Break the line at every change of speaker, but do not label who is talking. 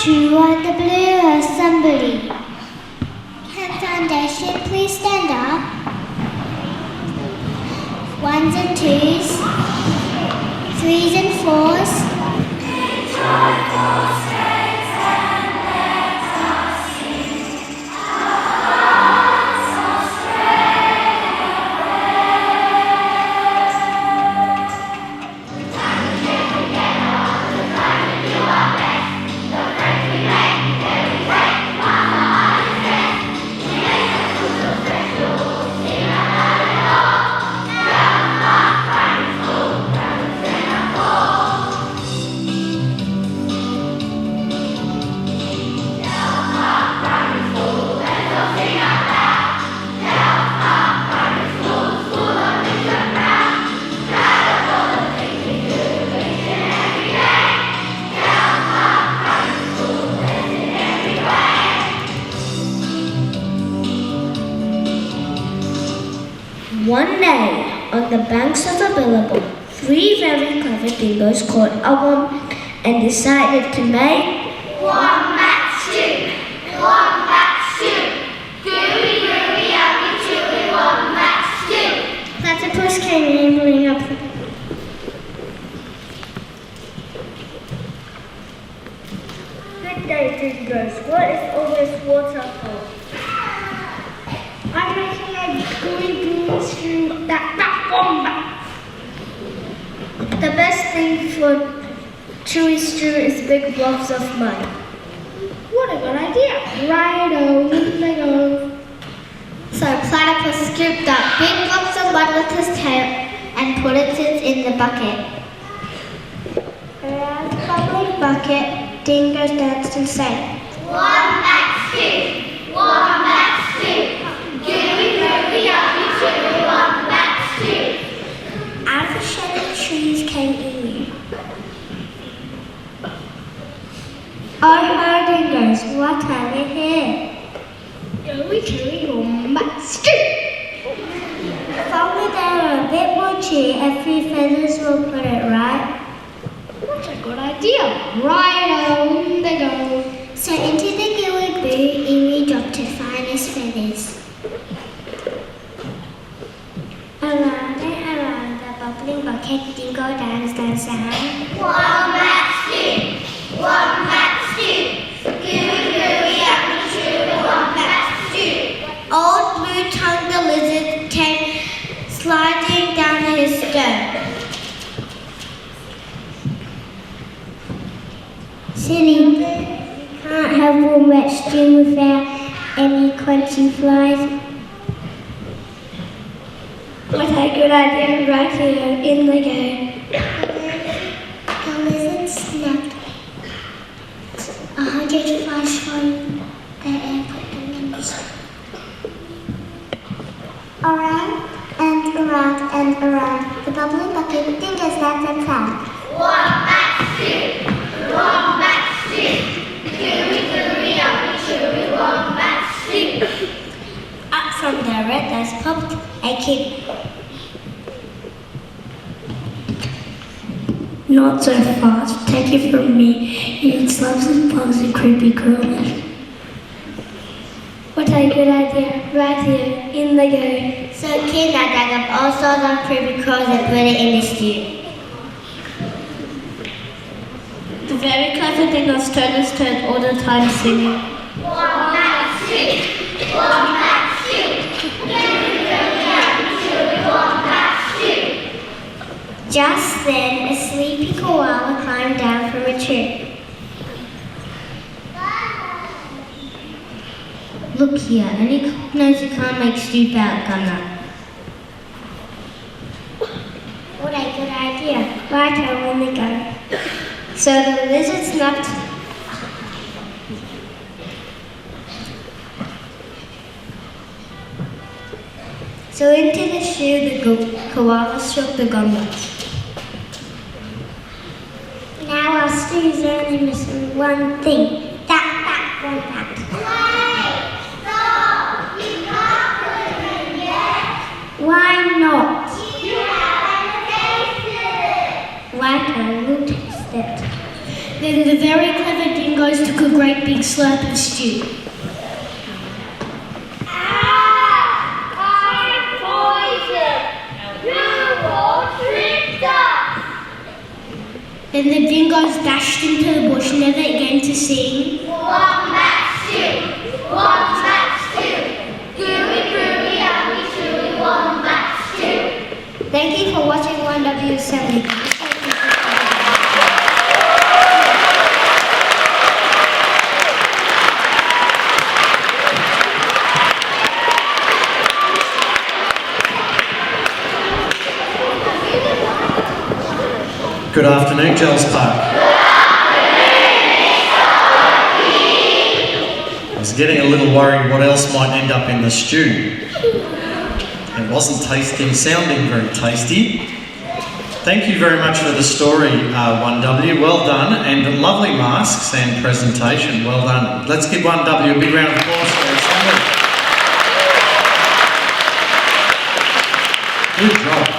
Chew on the blue or somebody. Can foundation please stand up? Ones and twos, threes and fours.
One day, on the banks of the Billabong, three very clever dingoes caught a wombat and decided to make
Wombat stew! Wombat stew! Gooey, gooey, yummy, chewy, wombat stew!
Platypus came ambling up. Good day, dingoes. What is all this water for?
I'm making a gooey green stew that wombat.
The best thing for chewy stew is big blobs of mud.
What a good idea. Righto, in they go.
So Platypus scooped up big blocks of mud with his tail and put it in the bucket.
Around the bubbling bucket, dingoes danced and sang.
Wombat stew! Wombat stew! Gooey, gooey, yummy, chewy, wombat stew!
Out of the shaded trees came Emu. Oh, dingoes, what have we here? Gooey, gooey, wombat stew! If only they were a bit more chewy, a few feathers will put it right. What a good idea. Righto, in they go. So into the gooey boo, Emu dropped her finest feathers. Around and around the bubbling bucket, dingo danced and sang.
Wombat stew! Wombat stew! Gooey, gooey, yummy, chewy, wombat stew!
Old Blue Tongue the lizard came sliding down his stone.
Silly, you can't have wombat stew without any crunchy flies.
What a good idea, right here, in they go.
The lizard snapped 100 flies from the air, put them in the stew. Around and around and around the bubbling bucket, dingoes laughed and sang.
Wombat stew! Wombat stew! Gooey, gooey, yummy, chewy, wombat stew!
Up from their red nest popped a kid. Not so fast, take it from me. You eat slugs and bugs and creepy crawlers. What a good idea, right here, in they go.
So Kid dug up all sorts of creepy crawls and put it in the stew.
The very clever dingoes turned all the time singing.
Wombat stew! Wombat stew! Gooey, gooey, yummy, chewy, wombat stew!
Just then, a sleepy koala climbed down from a tree.
Look here, any cock knows you can't make stew without gunner.
What a good idea. Righto, in they go.
So the lizard snapped. So into the stew the koala shook the gummits.
Now our stew's only missing one thing. That wombat.
Wait! Stop! You can't put it in yet!
Why not?
You haven't tasted it!
Righto, we'll taste it. Then the very clever dingoes took a great big slurp of stew. Then the dingoes dashed into the bush, never again to sing.
Wombat stew, wombat stew, gooey, gooey, yummy, chewy, wombat stew. Thank you for watching 1W7.
Good afternoon, Gels Park. I was getting a little worried what else might end up in the stew. It wasn't sounding very tasty. Thank you very much for the story, 1W. Well done, and lovely masks and presentation. Well done. Let's give 1W a big round of applause for their assembly. Good job.